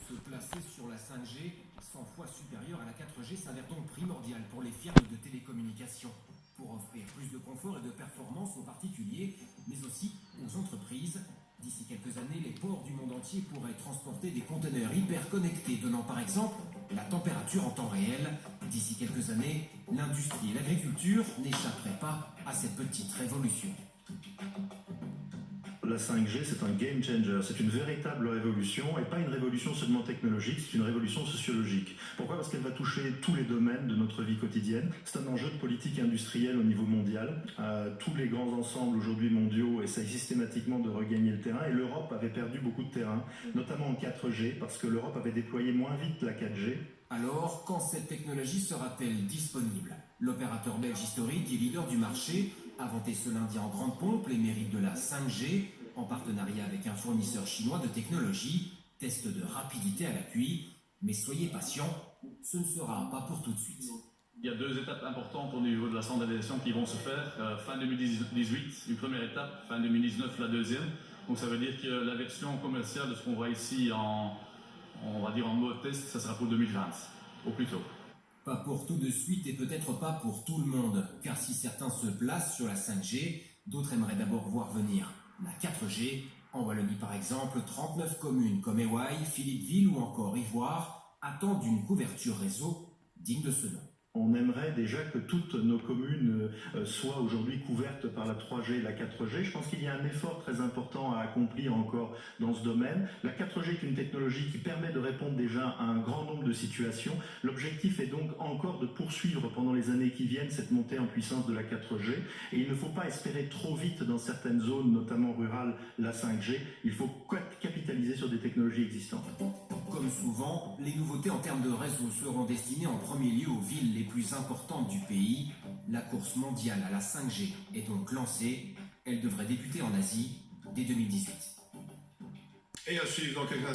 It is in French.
Se placer sur la 5G, 100 fois supérieure à la 4G, s'avère donc primordial pour les firmes de télécommunications, pour offrir plus de confort et de performance aux particuliers, mais aussi aux entreprises. D'ici quelques années, les ports du monde entier pourraient transporter des conteneurs hyper connectés, donnant par exemple la température en temps réel. D'ici quelques années, l'industrie et l'agriculture n'échapperaient pas à cette petite révolution. La 5G, c'est un game changer, c'est une véritable révolution, et pas une révolution seulement technologique, c'est une révolution sociologique. Pourquoi ? Parce qu'elle va toucher tous les domaines de notre vie quotidienne. C'est un enjeu de politique industrielle au niveau mondial. Tous les grands ensembles aujourd'hui mondiaux essayent systématiquement de regagner le terrain, et l'Europe avait perdu beaucoup de terrain, notamment en 4G, parce que l'Europe avait déployé moins vite la 4G. Alors, quand cette technologie sera-t-elle disponible ? L'opérateur belge historique et leader du marché a vanté ce lundi en grande pompe les mérites de la 5G, en partenariat avec un fournisseur chinois de technologie, test de rapidité à l'appui. Mais soyez patients, ce ne sera pas pour tout de suite. Il y a deux étapes importantes au niveau de la standardisation qui vont se faire. Fin 2018, une première étape, fin 2019, la deuxième. Donc ça veut dire que la version commerciale de ce qu'on voit ici on va dire en mode test, ça sera pour 2020, au plus tôt. Pas pour tout de suite et peut-être pas pour tout le monde, car si certains se placent sur la 5G, d'autres aimeraient d'abord voir venir la 4G. En Wallonie par exemple, 39 communes comme Éwaille, Philippeville ou encore Ivoire attendent une couverture réseau digne de ce nom. On aimerait déjà que toutes nos communes soient aujourd'hui couvertes par la 3G et la 4G. Je pense qu'il y a un effort très important à accomplir encore dans ce domaine. La 4G est une technologie qui permet de répondre déjà à un grand nombre de situations. L'objectif est donc encore de poursuivre pendant les années qui viennent cette montée en puissance de la 4G. Et il ne faut pas espérer trop vite dans certaines zones, notamment rurales, la 5G. Il faut capitaliser sur des technologies existantes. Comme souvent, les nouveautés en termes de réseau seront destinées en premier lieu aux villes les plus importantes du pays. La course mondiale à la 5G est donc lancée. Elle devrait débuter en Asie dès 2018. Et à suivre dans quelques instants.